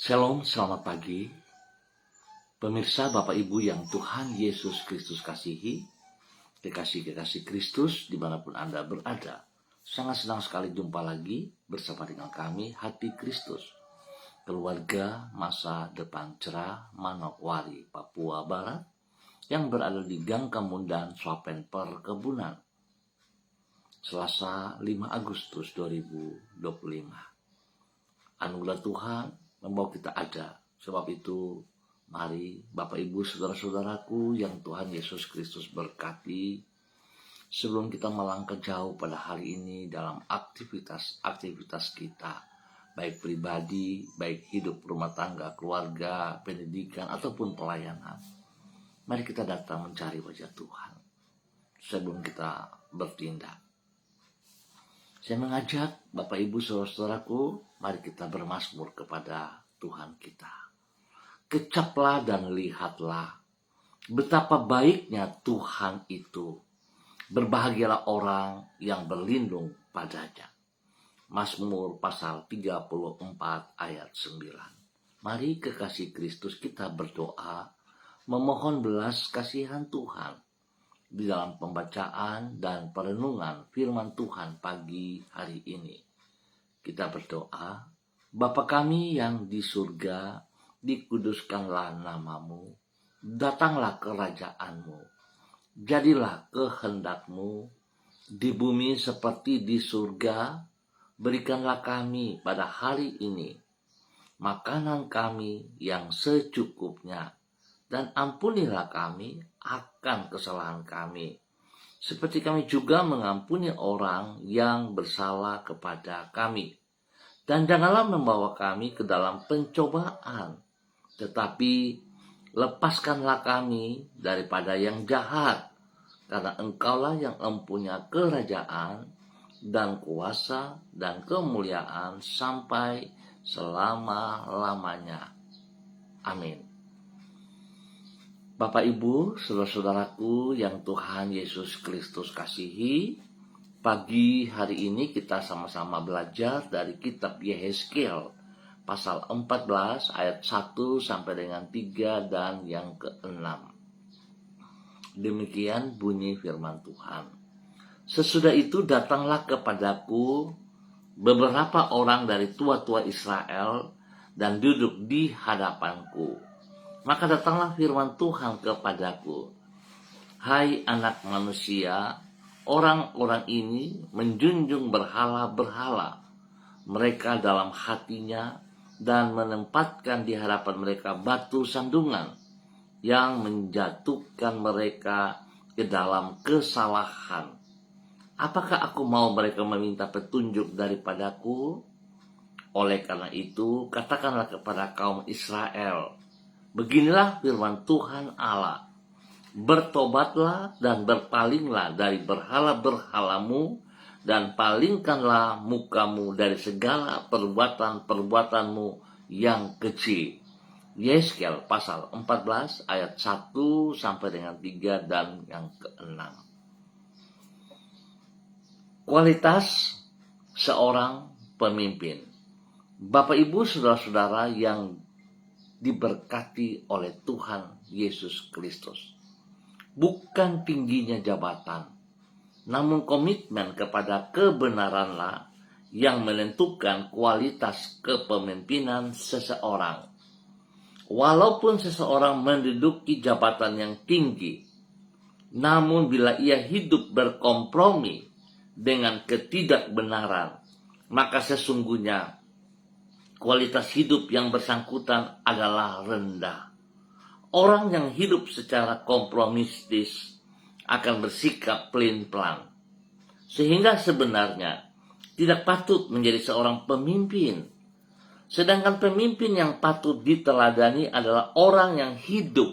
Shalom, selamat pagi. Pemirsa Bapak Ibu yang Tuhan Yesus Kristus kasihi, kekasih-kekasih Kristus dimanapun Anda berada. Sangat senang sekali jumpa lagi bersama dengan kami, Hati Kristus. Keluarga Masa Depan Cerah, Manokwari, Papua Barat, yang berada di Gang Kemundan, Swapen Perkebunan. Selasa 5 Agustus 2025. Anugerah Tuhan membawa kita ada. Sebab itu, mari Bapak Ibu saudara-saudaraku yang Tuhan Yesus Kristus berkati, sebelum kita melangkah jauh pada hari ini dalam aktivitas kita, baik pribadi, baik hidup rumah tangga, keluarga, pendidikan, ataupun pelayanan, mari kita datang mencari wajah Tuhan sebelum kita bertindak. Saya mengajak Bapak Ibu saudara-saudaraku, mari kita bermazmur kepada Tuhan kita. Kecaplah dan lihatlah betapa baiknya Tuhan itu. Berbahagialah orang yang berlindung padanya. Mazmur pasal 34 ayat 9. Mari kekasih Kristus kita berdoa, memohon belas kasihan Tuhan di dalam pembacaan dan perenungan firman Tuhan pagi hari ini. Kita berdoa, Bapa kami yang di surga, dikuduskanlah namamu, datanglah kerajaanmu, jadilah kehendakmu di bumi seperti di surga. Berikanlah kami pada hari ini makanan kami yang secukupnya, dan ampunilah kami akan kesalahan kami, seperti kami juga mengampuni orang yang bersalah kepada kami. Dan janganlah membawa kami ke dalam pencobaan, tetapi lepaskanlah kami daripada yang jahat, karena Engkaulah yang mempunyai kerajaan dan kuasa dan kemuliaan sampai selama-lamanya. Amin. Bapak Ibu, saudara-saudaraku yang Tuhan Yesus Kristus kasihi, pagi hari ini kita sama-sama belajar dari kitab Yehezkiel pasal 14 ayat 1 sampai dengan 3 dan yang ke-6. Demikian bunyi firman Tuhan. Sesudah itu datanglah kepadaku beberapa orang dari tua-tua Israel dan duduk di hadapanku. Maka datanglah firman Tuhan kepadaku, hai anak manusia, orang-orang ini menjunjung berhala-berhala mereka dalam hatinya dan menempatkan di hadapan mereka batu sandungan yang menjatuhkan mereka ke dalam kesalahan. Apakah aku mau mereka meminta petunjuk daripadaku? Oleh karena itu, katakanlah kepada kaum Israel, beginilah firman Tuhan Allah, bertobatlah dan berpalinglah dari berhala-berhalamu, dan palingkanlah mukamu dari segala perbuatan-perbuatanmu yang kecil. Yehezkiel pasal 14 ayat 1 sampai dengan 3 dan yang ke-6. Kualitas seorang pemimpin. Bapak Ibu saudara-saudara yang diberkati oleh Tuhan Yesus Kristus, bukan tingginya jabatan, namun komitmen kepada kebenaranlah yang menentukan kualitas kepemimpinan seseorang. Walaupun seseorang menduduki jabatan yang tinggi, namun bila ia hidup berkompromi dengan ketidakbenaran, maka sesungguhnya kualitas hidup yang bersangkutan adalah rendah. Orang yang hidup secara kompromistis akan bersikap pelin-pelan, sehingga sebenarnya tidak patut menjadi seorang pemimpin. Sedangkan pemimpin yang patut diteladani adalah orang yang hidup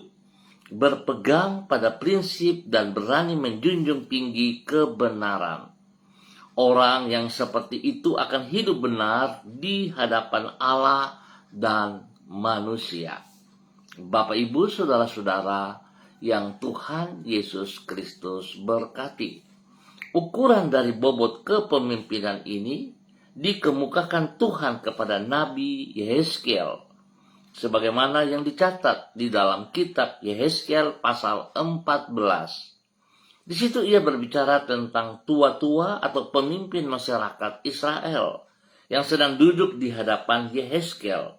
berpegang pada prinsip dan berani menjunjung tinggi kebenaran. Orang yang seperti itu akan hidup benar di hadapan Allah dan manusia. Bapak, Ibu, saudara-saudara yang Tuhan Yesus Kristus berkati, ukuran dari bobot kepemimpinan ini dikemukakan Tuhan kepada Nabi Yehezkiel sebagaimana yang dicatat di dalam kitab Yehezkiel pasal 14. Di situ ia berbicara tentang tua-tua atau pemimpin masyarakat Israel yang sedang duduk di hadapan Yehezkiel.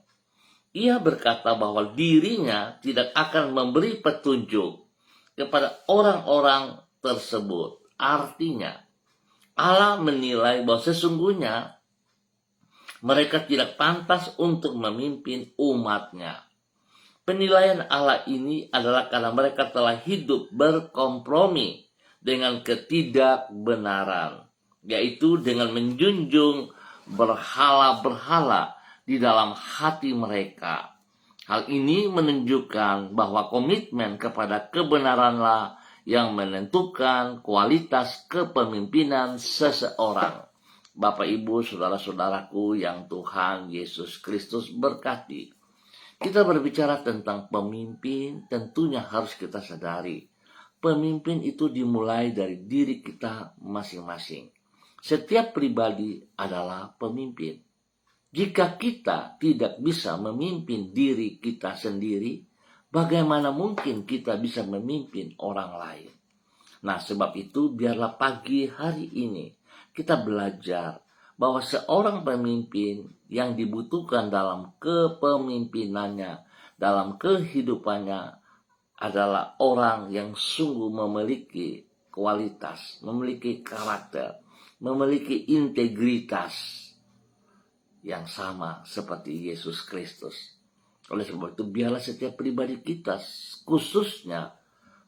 Ia berkata bahwa dirinya tidak akan memberi petunjuk kepada orang-orang tersebut. Artinya, Allah menilai bahwa sesungguhnya mereka tidak pantas untuk memimpin umatnya. Penilaian Allah ini adalah karena mereka telah hidup berkompromi dengan ketidakbenaran, yaitu dengan menjunjung berhala-berhala di dalam hati mereka. Hal ini menunjukkan bahwa komitmen kepada kebenaranlah yang menentukan kualitas kepemimpinan seseorang. Bapak, Ibu, saudara-saudaraku yang Tuhan Yesus Kristus berkati. Kita berbicara tentang pemimpin, tentunya harus kita sadari. Pemimpin itu dimulai dari diri kita masing-masing. Setiap pribadi adalah pemimpin. Jika kita tidak bisa memimpin diri kita sendiri, bagaimana mungkin kita bisa memimpin orang lain? Nah, sebab itu biarlah pagi hari ini kita belajar bahwa seorang pemimpin yang dibutuhkan dalam kepemimpinannya, dalam kehidupannya adalah orang yang sungguh memiliki kualitas, memiliki karakter, memiliki integritas yang sama seperti Yesus Kristus. Oleh sebab itu biarlah setiap pribadi kita, khususnya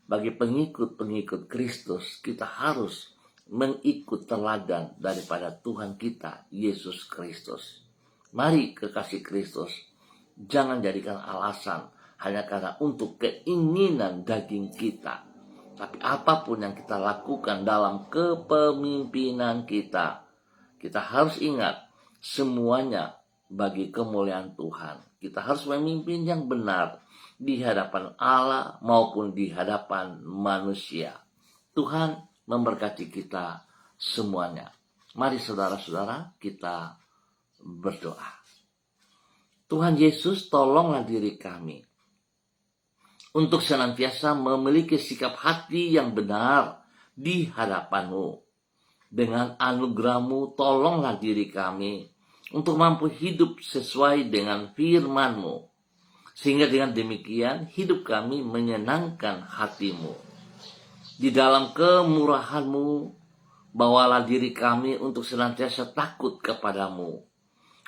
bagi pengikut-pengikut Kristus, kita harus mengikut teladan daripada Tuhan kita, Yesus Kristus. Mari kekasih Kristus, jangan jadikan alasan hanya karena untuk keinginan daging kita. Tapi apapun yang kita lakukan dalam kepemimpinan kita, kita harus ingat semuanya bagi kemuliaan Tuhan. Kita harus memimpin yang benar di hadapan Allah maupun di hadapan manusia. Tuhan memberkati kita semuanya. Mari saudara-saudara kita berdoa. Tuhan Yesus, tolonglah diri kami untuk senantiasa memiliki sikap hati yang benar di hadapan-Mu. Dengan anugerah-Mu, tolonglah diri kami untuk mampu hidup sesuai dengan firman-Mu. Sehingga dengan demikian hidup kami menyenangkan hati-Mu. Di dalam kemurahan-Mu, bawalah diri kami untuk senantiasa takut kepadamu,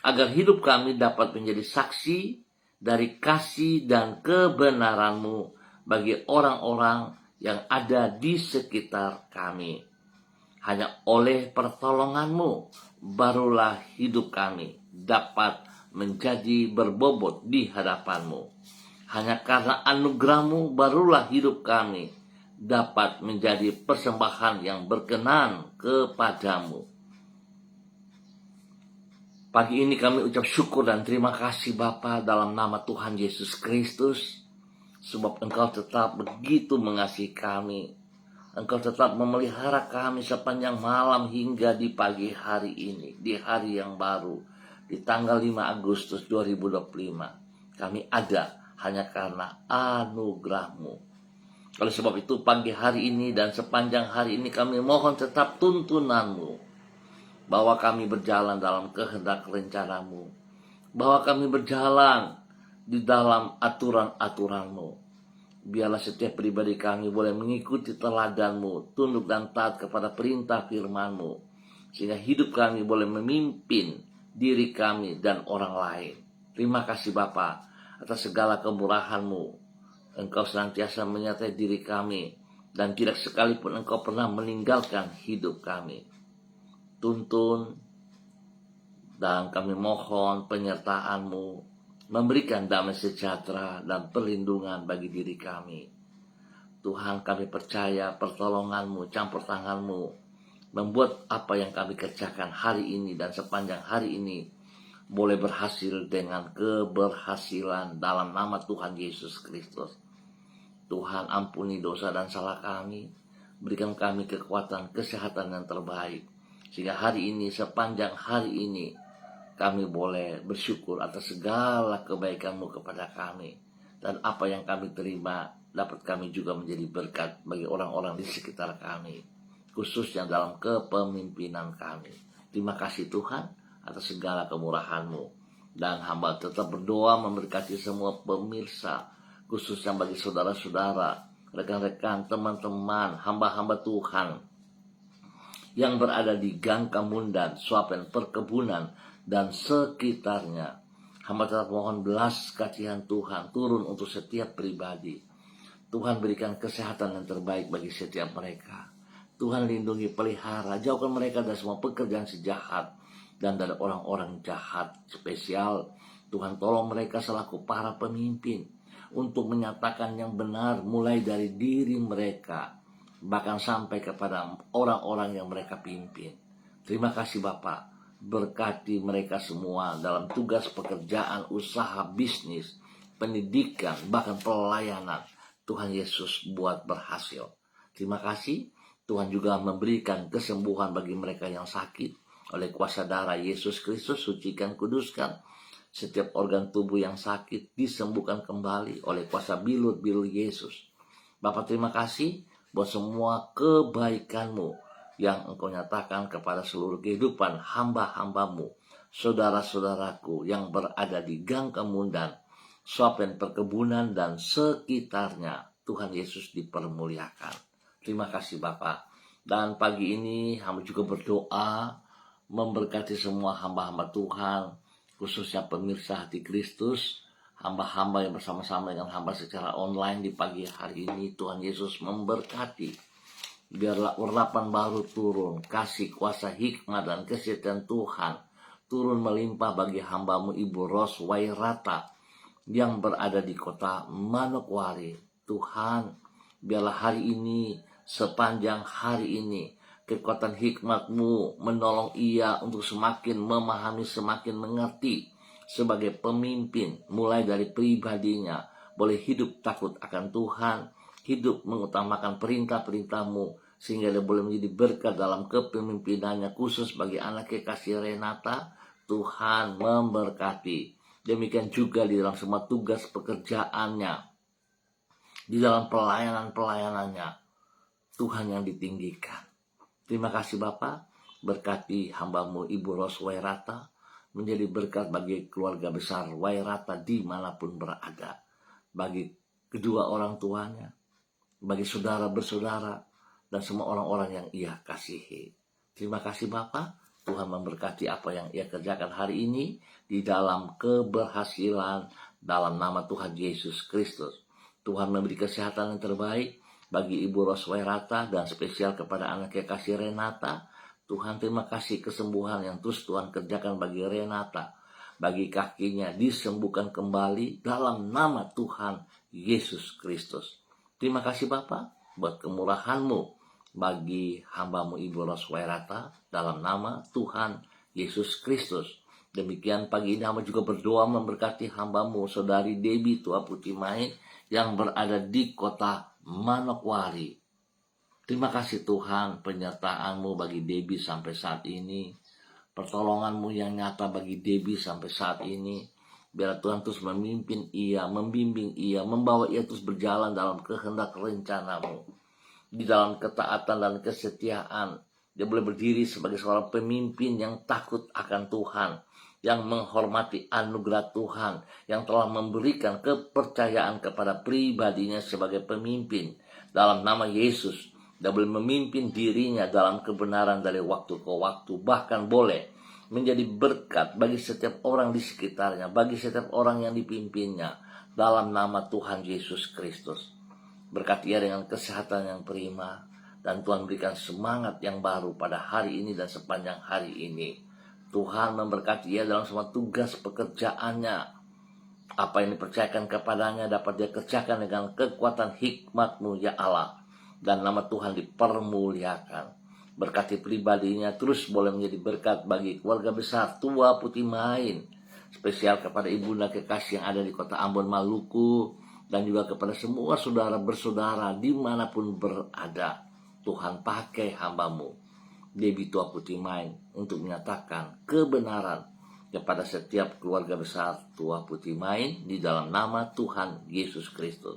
agar hidup kami dapat menjadi saksi dari kasih dan kebenaran-Mu bagi orang-orang yang ada di sekitar kami. Hanya oleh pertolongan-Mu, barulah hidup kami dapat menjadi berbobot di hadapan-Mu. Hanya karena anugerah-Mu, barulah hidup kami dapat menjadi persembahan yang berkenan kepadamu. Pagi ini kami ucap syukur dan terima kasih Bapa dalam nama Tuhan Yesus Kristus, sebab Engkau tetap begitu mengasihi kami. Engkau tetap memelihara kami sepanjang malam hingga di pagi hari ini, di hari yang baru, di tanggal 5 Agustus 2025. Kami ada hanya karena anugerah-Mu. Oleh sebab itu pagi hari ini dan sepanjang hari ini kami mohon tetap tuntunan-Mu, bahwa kami berjalan dalam kehendak rencana-Mu, bahwa kami berjalan di dalam aturan-aturan-Mu. Biarlah setiap pribadi kami boleh mengikuti teladan-Mu, tunduk dan taat kepada perintah firman-Mu, sehingga hidup kami boleh memimpin diri kami dan orang lain. Terima kasih Bapa atas segala kemurahan-Mu. Engkau senantiasa menyertai diri kami, dan tidak sekalipun Engkau pernah meninggalkan hidup kami. Tuntun, dan kami mohon penyertaan-Mu, memberikan damai sejahtera dan perlindungan bagi diri kami. Tuhan, kami percaya pertolongan-Mu, campur tangan-Mu, membuat apa yang kami kerjakan hari ini dan sepanjang hari ini boleh berhasil dengan keberhasilan dalam nama Tuhan Yesus Kristus. Tuhan, ampuni dosa dan salah kami, berikan kami kekuatan, kesehatan yang terbaik, sehingga hari ini, sepanjang hari ini, kami boleh bersyukur atas segala kebaikan-Mu kepada kami. Dan apa yang kami terima dapat kami juga menjadi berkat bagi orang-orang di sekitar kami, khususnya dalam kepemimpinan kami. Terima kasih Tuhan atas segala kemurahan-Mu. Dan hamba tetap berdoa memberkati semua pemirsa, khususnya bagi saudara-saudara, rekan-rekan, teman-teman, hamba-hamba Tuhan yang berada di Gang Kamundan, Swapen, Perkebunan, dan sekitarnya. Hamba tetap mohon belas kasihan Tuhan turun untuk setiap pribadi. Tuhan berikan kesehatan yang terbaik bagi setiap mereka. Tuhan lindungi, pelihara, jauhkan mereka dari semua pekerjaan sejahat dan dari orang-orang jahat. Spesial Tuhan tolong mereka selaku para pemimpin untuk menyatakan yang benar mulai dari diri mereka, bahkan sampai kepada orang-orang yang mereka pimpin. Terima kasih Bapak. Berkati mereka semua dalam tugas pekerjaan, usaha, bisnis, pendidikan, bahkan pelayanan. Tuhan Yesus buat berhasil. Terima kasih. Tuhan juga memberikan kesembuhan bagi mereka yang sakit oleh kuasa darah Yesus Kristus. Sucikan, kuduskan setiap organ tubuh yang sakit, disembuhkan kembali oleh kuasa bilut-bilut Yesus. Bapak terima kasih buat semua kebaikan-Mu yang Engkau nyatakan kepada seluruh kehidupan hamba-hamba-Mu, saudara-saudaraku yang berada di Gang Kamundan, Swapen, Perkebunan, dan sekitarnya. Tuhan Yesus dipermuliakan. Terima kasih Bapak. Dan pagi ini hamba juga berdoa memberkati semua hamba-hamba Tuhan, khususnya pemirsa Hati Kristus, hamba-hamba yang bersama-sama dengan hamba secara online di pagi hari ini. Tuhan Yesus memberkati. Biarlah urapan baru turun, kasih, kuasa, hikmat, dan kesetiaan Tuhan turun melimpah bagi hamba-Mu Ibu Ros Wairata yang berada di kota Manokwari. Tuhan, biarlah hari ini, sepanjang hari ini, kekuatan hikmat-Mu menolong ia untuk semakin memahami, semakin mengerti sebagai pemimpin, mulai dari pribadinya, boleh hidup takut akan Tuhan, hidup mengutamakan perintah-perintah-Mu, sehingga dia boleh menjadi berkat dalam kepemimpinannya, khusus bagi anak kekasih Renata. Tuhan memberkati. Demikian juga di dalam semua tugas pekerjaannya, di dalam pelayanan-pelayanannya, Tuhan yang ditinggikan. Terima kasih Bapak. Berkati hamba-Mu Ibu Ros Wairata, menjadi berkat bagi keluarga besar Wairata dimanapun berada, bagi kedua orang tuanya, bagi saudara bersaudara, dan semua orang-orang yang ia kasihi. Terima kasih Bapak. Tuhan memberkati apa yang ia kerjakan hari ini di dalam keberhasilan dalam nama Tuhan Yesus Kristus. Tuhan memberi kesehatan yang terbaik bagi Ibu Ros Wairata dan spesial kepada anak kekasih Renata. Tuhan terima kasih kesembuhan yang terus Tuhan kerjakan bagi Renata, bagi kakinya disembuhkan kembali dalam nama Tuhan Yesus Kristus. Terima kasih Bapak buat kemurahan-Mu bagi hamba-Mu Ibu Ros Wairata dalam nama Tuhan Yesus Kristus. Demikian pagi ini hamba juga berdoa memberkati hamba-Mu Saudari Debbie Tua Putih Mai yang berada di kota Manokwari. Terima kasih Tuhan penyertaan-Mu bagi Debbie sampai saat ini, pertolongan-Mu yang nyata bagi Debbie sampai saat ini. Biar Tuhan terus memimpin ia, membimbing ia, membawa ia terus berjalan dalam kehendak rencana-Mu. Di dalam ketaatan dan kesetiaan, dia boleh berdiri sebagai seorang pemimpin yang takut akan Tuhan, yang menghormati anugerah Tuhan, yang telah memberikan kepercayaan kepada pribadinya sebagai pemimpin. Dalam nama Yesus, dia boleh memimpin dirinya dalam kebenaran dari waktu ke waktu, bahkan boleh menjadi berkat bagi setiap orang di sekitarnya, bagi setiap orang yang dipimpinnya, dalam nama Tuhan Yesus Kristus. Berkati ia dengan kesehatan yang prima, dan Tuhan berikan semangat yang baru pada hari ini dan sepanjang hari ini. Tuhan memberkati ia dalam semua tugas pekerjaannya. Apa yang dipercayakan kepadanya dapat dia kerjakan dengan kekuatan hikmat-Mu ya Allah, dan nama Tuhan dipermuliakan. Berkati pribadinya terus boleh menjadi berkat bagi keluarga besar Tua Putih Main, spesial kepada ibunda kekasih yang ada di kota Ambon, Maluku, dan juga kepada semua saudara bersaudara dimanapun berada. Tuhan pakai hamba-Mu Debbie Tua Putih Main untuk menyatakan kebenaran kepada setiap keluarga besar Tua Putih Main di dalam nama Tuhan Yesus Kristus.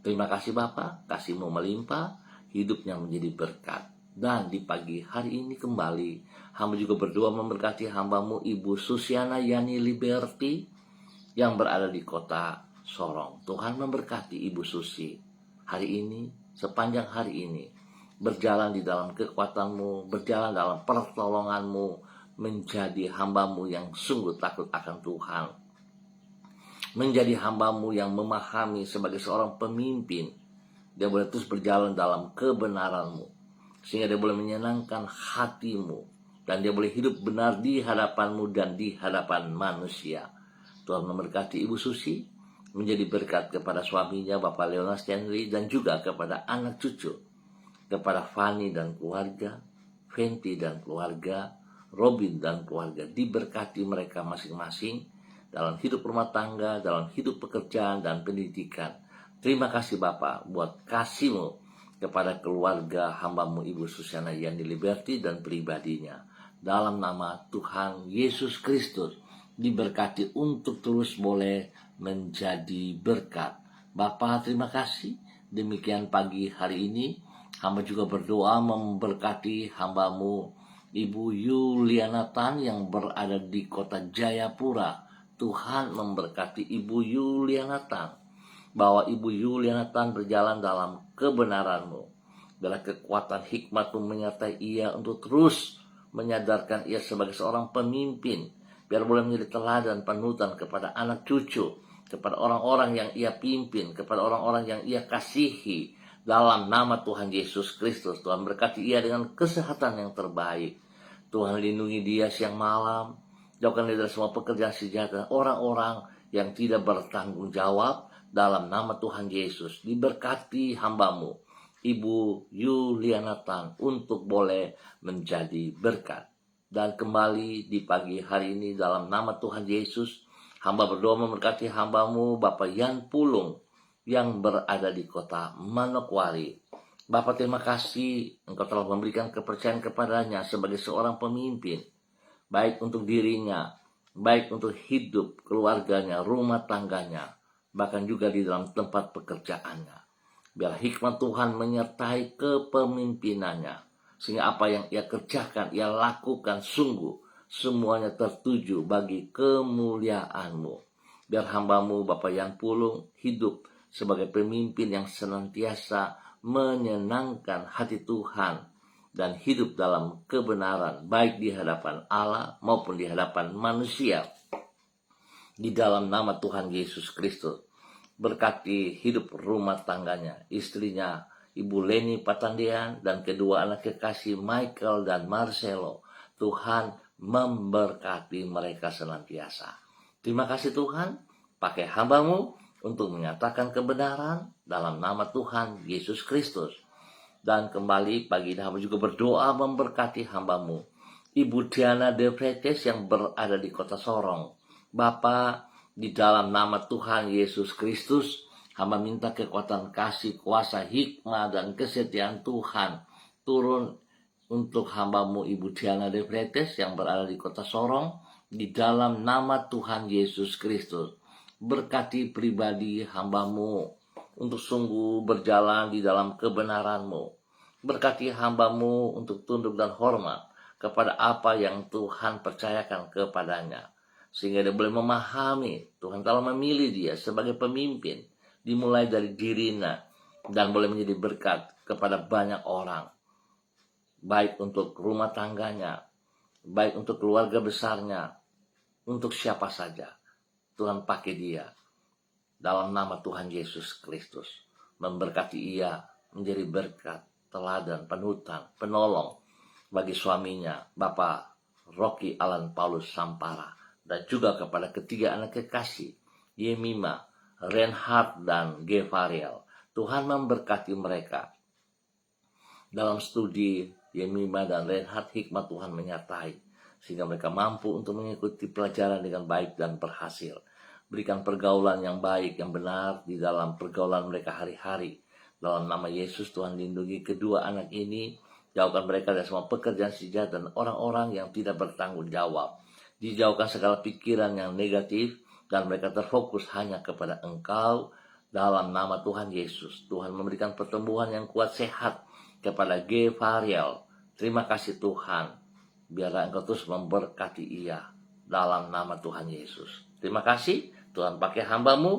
Terima kasih Bapa, kasih-Mu melimpah, hidupnya menjadi berkat. Dan di pagi hari ini kembali, hamba juga berdoa memberkati hamba-Mu Ibu Susiana Yani Liberty yang berada di kota Sorong. Tuhan memberkati Ibu Susi hari ini, sepanjang hari ini, berjalan di dalam kekuatan-Mu, berjalan dalam pertolongan-Mu, menjadi hamba-Mu yang sungguh takut akan Tuhan, menjadi hamba-Mu yang memahami sebagai seorang pemimpin. Dia boleh terus berjalan dalam kebenaran-Mu, sehingga dia boleh menyenangkan hati-Mu, dan dia boleh hidup benar di hadapan-Mu dan di hadapan manusia. Tuhan memberkati Ibu Susi, menjadi berkat kepada suaminya Bapak Leona Stanley, dan juga kepada anak cucu, kepada Fanny dan keluarga, Fenty dan keluarga, Robin dan keluarga. Diberkati mereka masing-masing dalam hidup rumah tangga, dalam hidup pekerjaan dan pendidikan. Terima kasih Bapak buat kasih-Mu kepada keluarga hamba-Mu Ibu Susiana Yani Liberty dan pribadinya. Dalam nama Tuhan Yesus Kristus, diberkati untuk terus boleh menjadi berkat. Bapak terima kasih. Demikian pagi hari ini, hamba juga berdoa memberkati hamba-Mu Ibu Yuliana Tan yang berada di kota Jayapura. Tuhan memberkati Ibu Yuliana Tan, bahwa Ibu Yuliana Tan berjalan dalam kebenaran-Mu. Biarlah kekuatan hikmat-Mu menyertai ia untuk terus menyadarkan ia sebagai seorang pemimpin, biar boleh menjadi teladan panutan kepada anak cucu, kepada orang-orang yang ia pimpin, kepada orang-orang yang ia kasihi. Dalam nama Tuhan Yesus Kristus, Tuhan berkati ia dengan kesehatan yang terbaik. Tuhan lindungi dia siang malam, jauhkan dia dari semua pekerjaan sejahtera orang-orang yang tidak bertanggung jawab. Dalam nama Tuhan Yesus, diberkati hamba-Mu Ibu Yuliana Tan untuk boleh menjadi berkat. Dan kembali di pagi hari ini dalam nama Tuhan Yesus, hamba berdoa memberkati hamba-Mu Bapak Yan Pulung yang berada di kota Manokwari. Bapak terima kasih Engkau telah memberikan kepercayaan kepadanya sebagai seorang pemimpin, baik untuk dirinya, baik untuk hidup keluarganya, rumah tangganya, bahkan juga di dalam tempat pekerjaannya. Biar hikmat Tuhan menyertai kepemimpinannya, sehingga apa yang ia kerjakan, ia lakukan sungguh semuanya tertuju bagi kemuliaan-Mu. Biar hamba-Mu Bapak Yan Pulung hidup sebagai pemimpin yang senantiasa menyenangkan hati Tuhan dan hidup dalam kebenaran, baik di hadapan Allah maupun di hadapan manusia. Di dalam nama Tuhan Yesus Kristus, berkati hidup rumah tangganya, istrinya Ibu Leni Patandian dan kedua anak kekasih Michael dan Marcelo. Tuhan memberkati mereka senantiasa. Terima kasih Tuhan, pakai hamba-Mu untuk menyatakan kebenaran dalam nama Tuhan Yesus Kristus. Dan kembali pagi ini hamba juga berdoa memberkati hamba-Mu Ibu Diana De Vretes yang berada di kota Sorong. Bapa, di dalam nama Tuhan Yesus Kristus, hamba minta kekuatan kasih, kuasa, hikmah, dan kesetiaan Tuhan turun untuk hamba-Mu Ibu Diana De Vretes yang berada di kota Sorong. Di dalam nama Tuhan Yesus Kristus, berkati pribadi hamba-Mu untuk sungguh berjalan di dalam kebenaran-Mu. Berkati hamba-Mu untuk tunduk dan hormat kepada apa yang Tuhan percayakan kepadanya, sehingga dia boleh memahami Tuhan telah memilih dia sebagai pemimpin, dimulai dari dirinya, dan boleh menjadi berkat kepada banyak orang, baik untuk rumah tangganya, baik untuk keluarga besarnya, untuk siapa saja. Tuhan pakai dia dalam nama Tuhan Yesus Kristus, memberkati ia menjadi berkat, teladan, panutan, penolong bagi suaminya Bapak Rocky Alan Paulus Sampara, dan juga kepada ketiga anak kekasih Yemima, Reinhard, dan Gevariel. Tuhan memberkati mereka dalam studi. Yemima dan Reinhard, hikmat Tuhan menyertai sehingga mereka mampu untuk mengikuti pelajaran dengan baik dan berhasil. Berikan pergaulan yang baik, yang benar di dalam pergaulan mereka hari-hari. Dalam nama Yesus, Tuhan lindungi kedua anak ini. Jauhkan mereka dari semua pekerjaan sejahat dan orang-orang yang tidak bertanggung jawab. dijauhkan segala pikiran yang negatif, dan mereka terfokus hanya kepada Engkau dalam nama Tuhan Yesus. Tuhan memberikan pertumbuhan yang kuat sehat kepada G. Varial. Terima kasih Tuhan, biarlah Engkau terus memberkati ia dalam nama Tuhan Yesus. Terima kasih Tuhan, pakai hamba-Mu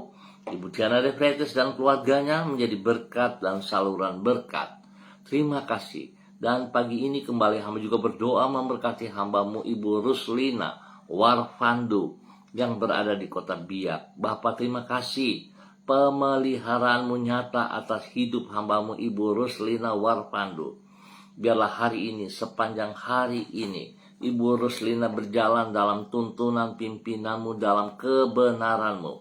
Ibu Diana De Freitas dan keluarganya menjadi berkat dan saluran berkat. Terima kasih. Dan pagi ini kembali hamba juga berdoa memberkati hamba-Mu Ibu Ruslina Warfandu yang berada di kota Biak. Bapa, terima kasih pemeliharaanmu nyata atas hidup hamba-Mu Ibu Ruslina Warfandu. Biarlah hari ini, sepanjang hari ini, Ibu Ruslina berjalan dalam tuntunan pimpinan-Mu, dalam kebenaran-Mu.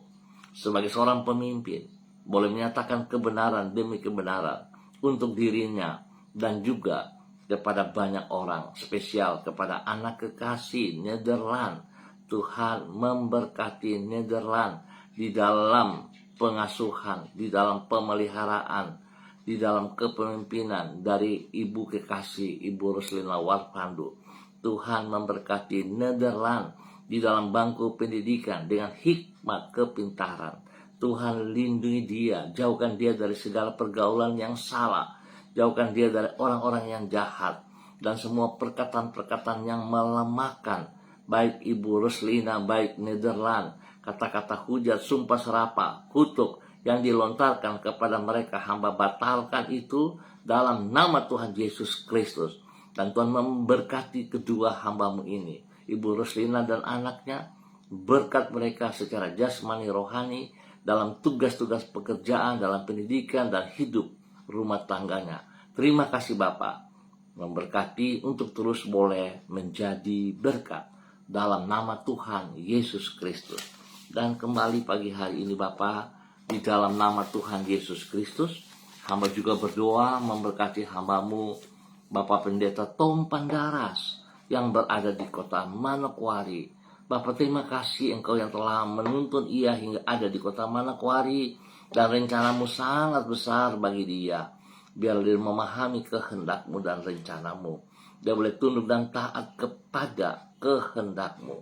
Sebagai seorang pemimpin, boleh menyatakan kebenaran demi kebenaran untuk dirinya dan juga kepada banyak orang, spesial kepada anak kekasih Nederland. Tuhan memberkati Nederland di dalam pengasuhan, di dalam pemeliharaan, di dalam kepemimpinan dari Ibu kekasih Ibu Ruslina Warfandu. Tuhan memberkati Nederland di dalam bangku pendidikan dengan hikmat kepintaran. Tuhan lindungi dia, jauhkan dia dari segala pergaulan yang salah, jauhkan dia dari orang-orang yang jahat dan semua perkataan-perkataan yang melemahkan baik Ibu Ruslina, baik Nederland. Kata-kata hujat, sumpah serapah, kutuk yang dilontarkan kepada mereka, hamba batalkan itu dalam nama Tuhan Yesus Kristus. Dan Tuhan memberkati kedua hamba-Mu ini, Ibu Ruslina dan anaknya, berkat mereka secara jasmani rohani dalam tugas-tugas pekerjaan, dalam pendidikan dan hidup rumah tangganya. Terima kasih Bapak, memberkati untuk terus boleh menjadi berkat dalam nama Tuhan Yesus Kristus. Dan kembali pagi hari ini Bapak, di dalam nama Tuhan Yesus Kristus, hamba juga berdoa memberkati hamba-Mu Bapak Pendeta Tom Pandaras yang berada di kota Manokwari. Bapak, terima kasih Engkau yang telah menuntun ia hingga ada di kota Manokwari, dan rencana-Mu sangat besar bagi dia. Biar dia memahami kehendak-Mu dan rencana-Mu. Dia boleh tunduk dan taat kepada kehendak-Mu,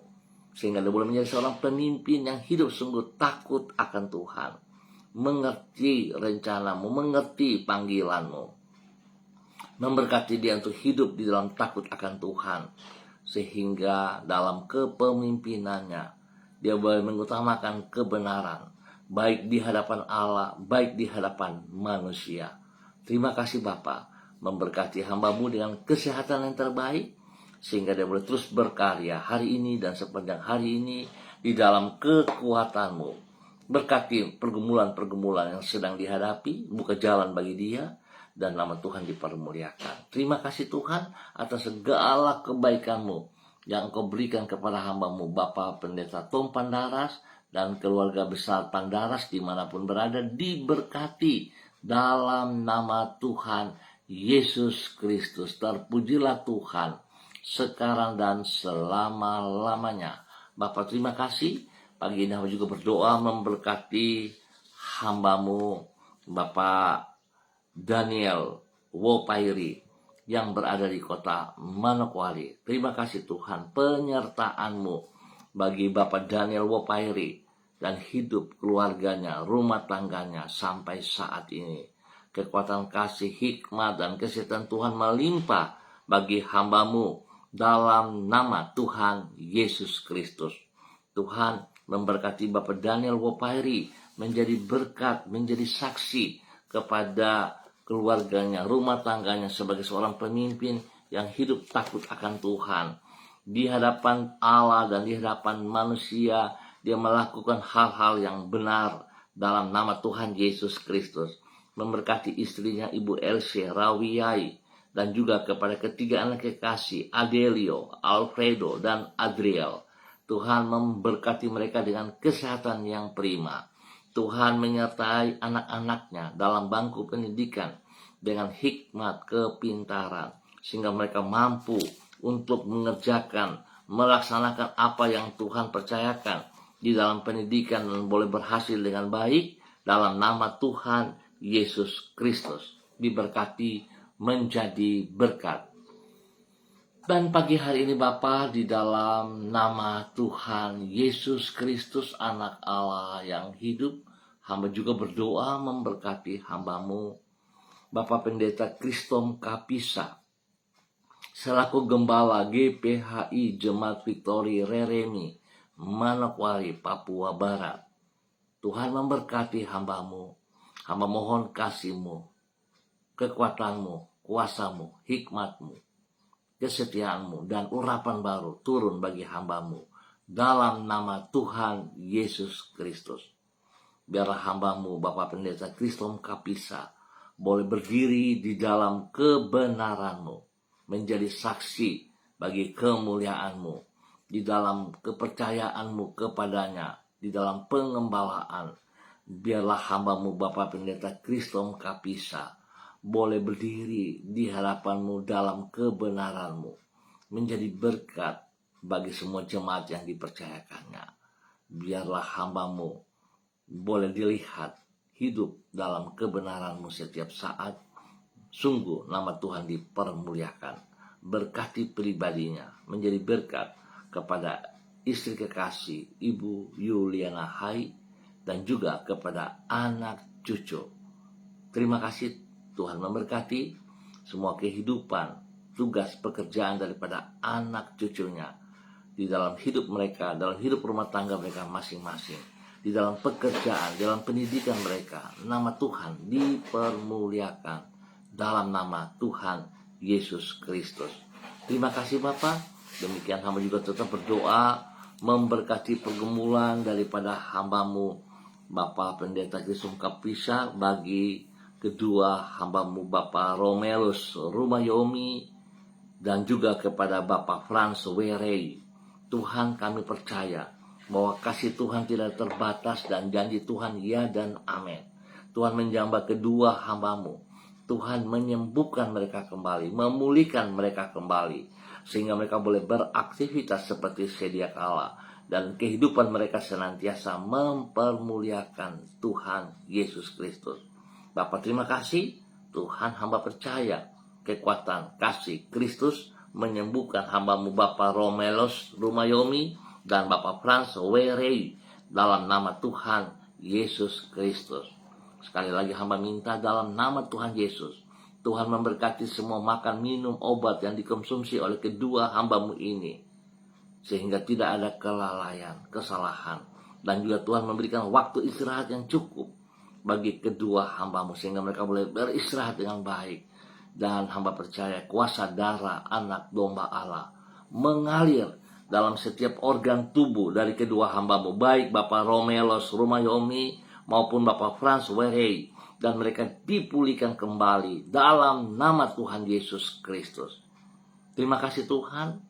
sehingga dia boleh menjadi seorang pemimpin yang hidup sungguh takut akan Tuhan, mengerti rencana-Mu, mengerti panggilan-Mu. Memberkati dia untuk hidup di dalam takut akan Tuhan, sehingga dalam kepemimpinannya dia boleh mengutamakan kebenaran, baik di hadapan Allah, baik di hadapan manusia. Terima kasih Bapa, memberkati hamba-Mu dengan kesehatan yang terbaik, sehingga dia boleh terus berkarya hari ini dan sepanjang hari ini di dalam kekuatan-Mu. Berkati pergumulan-pergumulan yang sedang dihadapi, buka jalan bagi dia, dan nama Tuhan dipermuliakan. Terima kasih Tuhan atas segala kebaikan-Mu yang Engkau berikan kepada hamba-Mu Bapak Pendeta Tom Pandaras dan keluarga besar Pandaras dimanapun berada, diberkati dalam nama Tuhan Yesus Kristus. Terpujilah Tuhan sekarang dan selama-lamanya. Bapak, terima kasih. Pagi ini hamba juga berdoa memberkati hamba-Mu Bapak Daniel Wopairi yang berada di kota Manokwari. Terima kasih Tuhan penyertaan-Mu bagi Bapak Daniel Wopairi dan hidup keluarganya, rumah tangganya sampai saat ini. Kekuatan kasih, hikmat dan kesehatan Tuhan melimpah bagi hamba-Mu dalam nama Tuhan Yesus Kristus. Tuhan memberkati Bapak Daniel Wopairi menjadi berkat, menjadi saksi kepada keluarganya, rumah tangganya sebagai seorang pemimpin yang hidup takut akan Tuhan. Di hadapan Allah dan di hadapan manusia, dia melakukan hal-hal yang benar dalam nama Tuhan Yesus Kristus. Memberkati istrinya Ibu Elsie Rawiyai dan juga kepada ketiga anak kekasih Adelio, Alfredo, dan Adriel. Tuhan memberkati mereka dengan kesehatan yang prima. Tuhan menyertai anak-anaknya dalam bangku pendidikan dengan hikmat kepintaran, sehingga mereka mampu untuk mengerjakan, melaksanakan apa yang Tuhan percayakan di dalam pendidikan dan boleh berhasil dengan baik dalam nama Tuhan Yesus Kristus. Diberkati menjadi berkat. Dan pagi hari ini Bapa, di dalam nama Tuhan Yesus Kristus anak Allah yang hidup, hamba juga berdoa memberkati hambamu, Bapak Pendeta Kristom Kapisa, selaku Gembala GPHI Jemaat Victory Reremi, Manokwari, Papua Barat. Tuhan memberkati hambamu, hamba mohon kasih-Mu, kekuatan-Mu, kuasa-Mu, hikmat-Mu, kesetiaan-Mu, dan urapan baru turun bagi hambamu dalam nama Tuhan Yesus Kristus. Biarlah hambamu Bapak Pendeta Kristom Kapisa boleh berdiri di dalam kebenaran-Mu, menjadi saksi bagi kemuliaan-Mu, di dalam kepercayaan-Mu kepadanya, di dalam pengembalaan. Biarlah hambamu Bapak Pendeta Kristom Kapisa boleh berdiri di hadapan-Mu dalam kebenaran-Mu, menjadi berkat bagi semua jemaat yang dipercayakannya. Biarlah hambamu boleh dilihat hidup dalam kebenaran-Mu setiap saat. Sungguh nama Tuhan dipermuliakan. Berkati pribadinya, menjadi berkat kepada istri kekasih Ibu Yuliana Hai, dan juga kepada anak cucu. Terima kasih. Tuhan memberkati semua kehidupan, tugas, pekerjaan daripada anak cucunya di dalam hidup mereka, dalam hidup rumah tangga mereka masing-masing, di dalam pekerjaan, dalam pendidikan mereka. Nama Tuhan dipermuliakan dalam nama Tuhan Yesus Kristus. Terima kasih Bapak. Demikian hamba juga tetap berdoa memberkati pergumulan daripada hambamu Bapak Pendeta Kristom Kapisa, bagi kedua hambamu Bapak Romelus Rumayomi, dan juga kepada Bapak Frans Werei. Tuhan, kami percaya bahwa kasih Tuhan tidak terbatas dan janji Tuhan ya dan amin. Tuhan menjamah kedua hambamu. Tuhan menyembuhkan mereka kembali, memulihkan mereka kembali, sehingga mereka boleh beraktivitas seperti sedia kala, dan kehidupan mereka senantiasa mempermuliakan Tuhan Yesus Kristus. Bapak terima kasih. Tuhan, hamba percaya kekuatan kasih Kristus menyembuhkan hambamu Bapak Romelos Rumayomi dan Bapak Frans Werei dalam nama Tuhan Yesus Kristus. Sekali lagi hamba minta dalam nama Tuhan Yesus, Tuhan memberkati semua makan, minum, obat yang dikonsumsi oleh kedua hambamu ini, sehingga tidak ada kelalaian, kesalahan, dan juga Tuhan memberikan waktu istirahat yang cukup bagi kedua hambamu, sehingga mereka boleh beristirahat dengan baik. Dan hamba percaya kuasa darah anak domba Allah mengalir dalam setiap organ tubuh dari kedua hambamu, baik Bapak Romelos Rumayomi maupun Bapak Frans Werei, dan mereka dipulihkan kembali dalam nama Tuhan Yesus Kristus. Terima kasih Tuhan.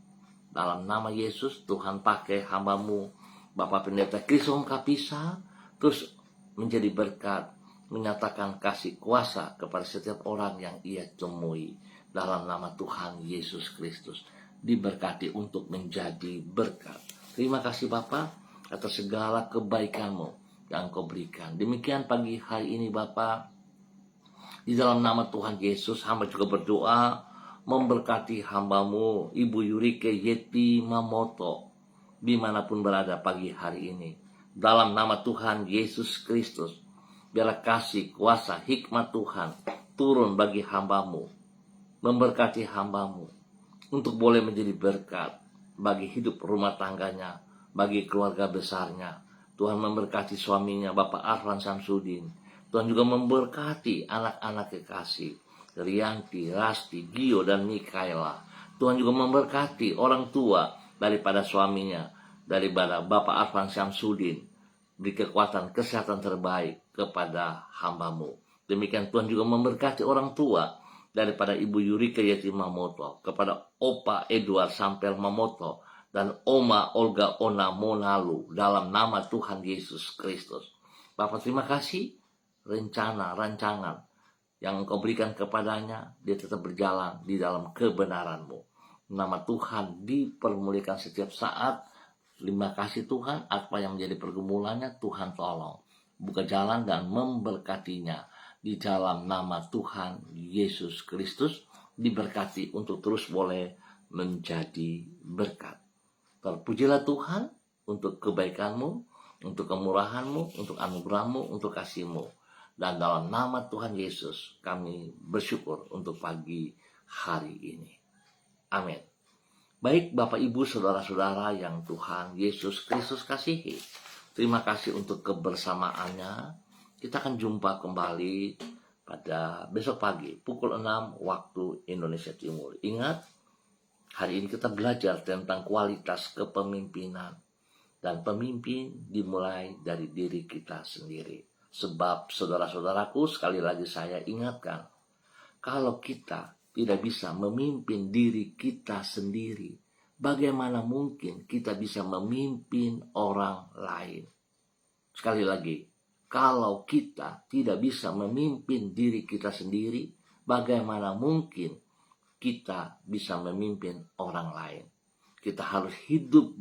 Dalam nama Yesus, Tuhan pakai hambamu Bapak Pendeta Kristom Kapisa terus menjadi berkat, menyatakan kasih kuasa kepada setiap orang yang ia temui. Dalam nama Tuhan Yesus Kristus, diberkati untuk menjadi berkat. Terima kasih Bapak atas segala kebaikan-Mu yang Kau berikan. Demikian pagi hari ini Bapak, di dalam nama Tuhan Yesus, hamba juga berdoa memberkati hambamu Ibu Yurike Yeti Mamoto, dimanapun berada pagi hari ini. Dalam nama Tuhan Yesus Kristus, biarlah kasih, kuasa, hikmat Tuhan turun bagi hambamu, memberkati hambamu untuk boleh menjadi berkat bagi hidup rumah tangganya, bagi keluarga besarnya. Tuhan memberkati suaminya Bapak Arfan Samsudin. Tuhan juga memberkati anak-anak kekasih Rianti, Rasti, Gio, dan Mikaela. Tuhan juga memberkati orang tua daripada suaminya, daripada Bapak Arfan Samsudin. Beri kekuatan, kesehatan terbaik kepada hambamu. Demikian Tuhan juga memberkati orang tua daripada Ibu Yurika Yeti Mamoto, kepada Opa Edward Sampel Mamoto, dan Oma Olga Ona Monalu, dalam nama Tuhan Yesus Kristus. Bapak terima kasih, rencana, rancangan yang Engkau berikan kepadanya, dia tetap berjalan di dalam kebenaran-Mu. Nama Tuhan dipermuliakan setiap saat. Terima kasih Tuhan, apa yang menjadi pergumulannya Tuhan tolong, buka jalan dan memberkatinya. Di dalam nama Tuhan Yesus Kristus, diberkati untuk terus boleh menjadi berkat. Terpujilah Tuhan untuk kebaikan-Mu, untuk kemurahan-Mu, untuk anugerah-Mu, untuk kasih-Mu. Dan dalam nama Tuhan Yesus kami bersyukur untuk pagi hari ini. Amin. Baik Bapak Ibu Saudara-saudara yang Tuhan Yesus Kristus kasihi, terima kasih untuk kebersamaannya. Kita akan jumpa kembali pada besok pagi pukul 6 waktu Indonesia Timur. Ingat, hari ini kita belajar tentang kualitas kepemimpinan. Dan pemimpin dimulai dari diri kita sendiri. Sebab saudara-saudaraku, sekali lagi saya ingatkan, kalau kita tidak bisa memimpin diri kita sendiri, bagaimana mungkin kita bisa memimpin orang lain? Sekali lagi, kalau kita tidak bisa memimpin diri kita sendiri, bagaimana mungkin kita bisa memimpin orang lain? Kita harus hidup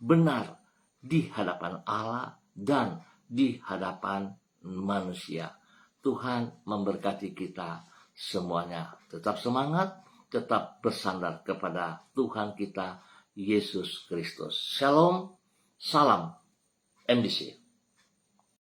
benar di hadapan Allah dan di hadapan manusia. Tuhan memberkati kita semuanya. Tetap semangat, tetap bersandar kepada Tuhan kita Yesus Kristus. Shalom, salam MDC.